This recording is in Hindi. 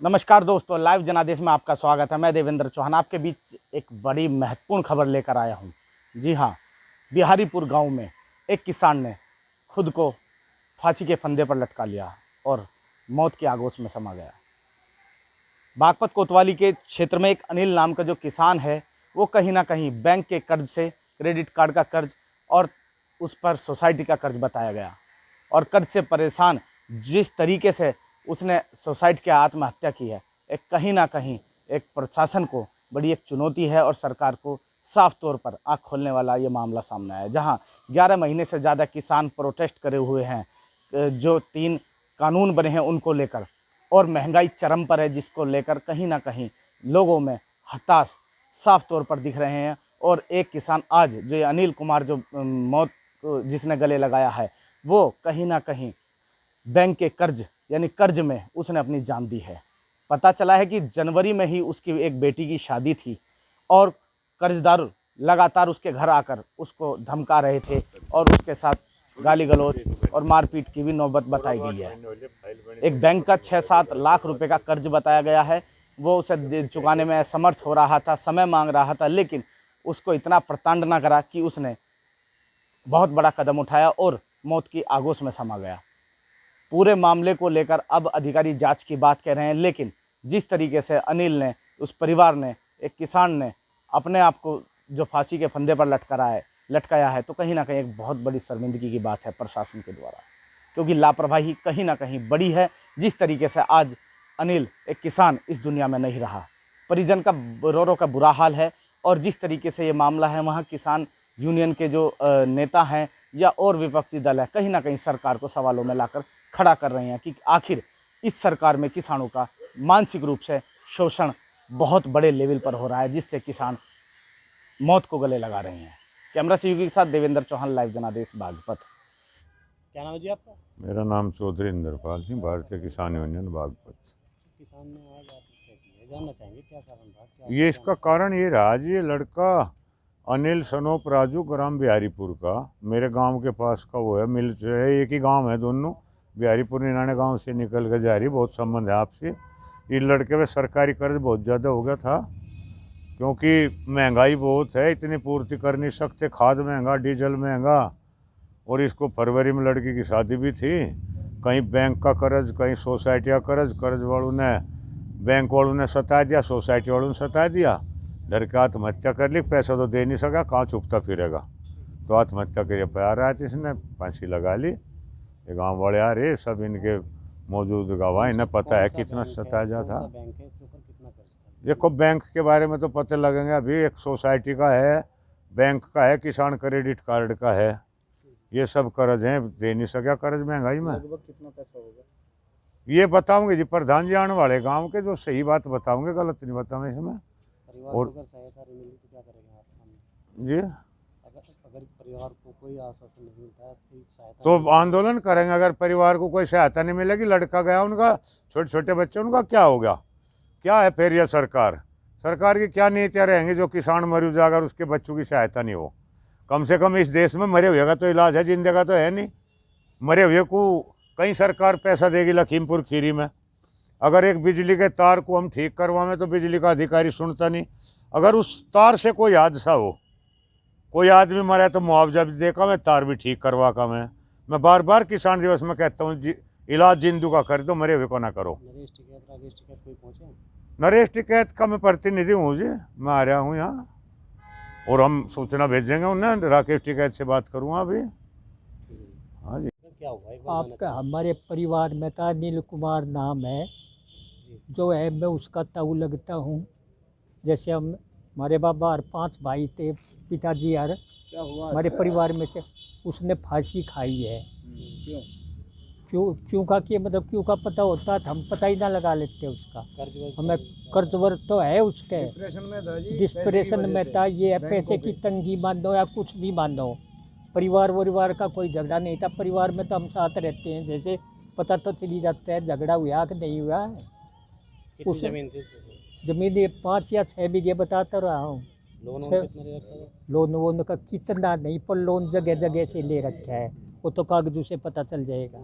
नमस्कार दोस्तों, लाइव जनादेश में आपका स्वागत है। मैं देवेंद्र चौहान आपके बीच एक बड़ी महत्वपूर्ण खबर लेकर आया हूं। जी हां, बिहारीपुर गांव में एक किसान ने खुद को फांसी के फंदे पर लटका लिया और मौत की आगोश में समा गया। बागपत कोतवाली के क्षेत्र में एक अनिल नाम का जो किसान है, वो कहीं ना कहीं बैंक के कर्ज से, क्रेडिट कार्ड का कर्ज और उस पर सोसाइटी का कर्ज बताया गया और कर्ज से परेशान जिस तरीके से उसने सोसाइटी की आत्महत्या की है, एक कहीं ना कहीं एक प्रशासन को बड़ी एक चुनौती है और सरकार को साफ तौर पर आँख खोलने वाला ये मामला सामने आया। जहां 11 महीने से ज़्यादा किसान प्रोटेस्ट करे हुए हैं, जो 3 कानून बने हैं उनको लेकर, और महंगाई चरम पर है जिसको लेकर कहीं ना कहीं लोगों में हताश साफ तौर पर दिख रहे हैं। और एक किसान आज जो ये अनिल कुमार जो मौत जिसने गले लगाया है, वो कहीं ना कहीं बैंक के कर्ज यानी कर्ज में उसने अपनी जान दी है। पता चला है कि जनवरी में ही उसकी एक बेटी की शादी थी और कर्जदार लगातार उसके घर आकर उसको धमका रहे थे और उसके साथ गाली गलौज और मारपीट की भी नौबत बताई गई है। एक बैंक का 6-7 लाख रुपए का कर्ज बताया गया है, वो उसे चुकाने में असमर्थ हो रहा था, समय मांग रहा था, लेकिन उसको इतना प्रताड़ना करा कि उसने बहुत बड़ा कदम उठाया और मौत की आगोश में समा गया। पूरे मामले को लेकर अब अधिकारी जांच की बात कह रहे हैं, लेकिन जिस तरीके से अनिल ने, उस परिवार ने, एक किसान ने अपने आप को जो फांसी के फंदे पर लटकाया है, तो कहीं ना कहीं एक बहुत बड़ी शर्मिंदगी की बात है प्रशासन के द्वारा, क्योंकि लापरवाही कहीं ना कहीं बड़ी है। जिस तरीके से आज अनिल एक किसान इस दुनिया में नहीं रहा, परिजन का रो का बुरा हाल है। और जिस तरीके से ये मामला है, वहाँ किसान यूनियन के जो नेता हैं या और विपक्षी दल है, कहीं ना कहीं सरकार को सवालों में लाकर खड़ा कर रहे हैं कि आखिर इस सरकार में किसानों का मानसिक रूप से शोषण बहुत बड़े लेवल पर हो रहा है, जिससे किसान मौत को गले लगा रहे हैं। कैमरा सहयोगी के साथ देवेंद्र चौहान, लाइव जनादेश, बागपत। क्या नाम है जी आपका? मेरा नाम चौधरी इंद्रपाल सिंह, भारतीय किसान यूनियन बागपत। किसान ने आज आत्महत्या की है, जानना चाहेंगे क्या कारण था? ये इसका कारण ये रहा जी, ये लड़का अनिल सनोप राजू ग्राम बिहारीपुर का, मेरे गांव के पास का वो है, मिल जो है एक ही गांव है दोनों, बिहारीपुर निनाने गांव से निकल कर जा रही, बहुत संबंध है आपसे। इस लड़के पे सरकारी कर्ज बहुत ज़्यादा हो गया था, क्योंकि महंगाई बहुत है, इतनी पूर्ति कर नहीं सकते, खाद महंगा, डीजल महंगा, और इसको फरवरी में लड़की की शादी भी थी। कहीं बैंक का कर्ज, कहीं सोसाइटी का कर्ज वालों ने, बैंक वालों ने सता दिया, सोसाइटी वालों ने सता दिया, डर के आत्महत्या कर ली। पैसा तो दे नहीं सका, कहाँ छुपता फिरेगा, तो आत्महत्या के पे आ रहा है, इसने फांसी लगा ली। ये गाँव वाले आ रहे सब, इनके मौजूद गवाह, इन्हें पता है कितना सताया था। देखो बैंक के बारे में तो पता लगेंगे अभी, एक सोसाइटी का है, बैंक का है, किसान क्रेडिट कार्ड का है, ये सब कर्ज हैं, दे नहीं सका कर्ज महंगाई में। लगभग कितना पैसा होगा ये बताऊंगे जी प्रधान जी आने वाले गांव के, जो सही बात बताऊंगे, गलत नहीं बताऊंगे इसमें। परिवार को अगर सहायता नहीं मिली तो क्या करेंगे आप जी, अगर परिवार को कोई आश्वासन नहीं मिलता है, कोई सहायता तो आंदोलन करेंगे। अगर परिवार को कोई सहायता नहीं मिलेगी, लड़का गया उनका, छोटे छोटे बच्चे, उनका क्या हो गया, क्या है फिर? यह सरकार की क्या नीतियाँ रहेंगी जो किसान मर जाएगा और उसके बच्चों की सहायता नहीं हो? कम से कम इस देश में मरे हुए का तो इलाज है, जिंदे का तो है नहीं। मरे हुए को कहीं सरकार पैसा देगी? लखीमपुर खीरी में अगर एक बिजली के तार को हम ठीक करवाएं तो बिजली का अधिकारी सुनता नहीं। अगर उस तार से कोई हादसा हो, कोई आदमी मरा, तो मुआवजा भी देगा मैं, तार भी ठीक करवा का मैं बार बार किसान दिवस में कहता हूँ, इलाज जिंदू का कर दो, मरे हुए को ना करो। नरेश टिकैत कोई पहुंचे? नरेश टिकैत का मैं प्रतिनिधि हूँ जी, मैं आ रहा हूँ यहाँ, और हम सूचना भेजेंगे उन्हें, राकेश टिकैत से बात करूँगा अभी। हाँ जी। क्या हुआ आपका? हमारे परिवार में का अनिल कुमार नाम है, जो है मैं उसका ताऊ लगता हूँ। जैसे हमारे बाबा और 5 भाई थे, पिताजी और क्या हुआ हमारे परिवार में से उसने फांसी खाई है। क्यों का कि मतलब क्यों का पता होता तो हम पता ही ना लगा लेते उसका। हमें कर्ज वर्ज तो है उसके, डिस्प्रेशन में था, ये पैसे की तंगी मानो या कुछ भी मानो, परिवार का कोई झगड़ा नहीं था। परिवार में तो हम साथ रहते हैं, जैसे पता तो चली जाता है झगड़ा हुआ कि नहीं हुआ है। कितनी जमीन थी? जमीन ये 5 या 6 बीघे बताता रहा हूँ। लोन वोन का कितना नहीं, पर लोन जगह जगह से ले रखा है, वो तो कागजों से पता चल जाएगा।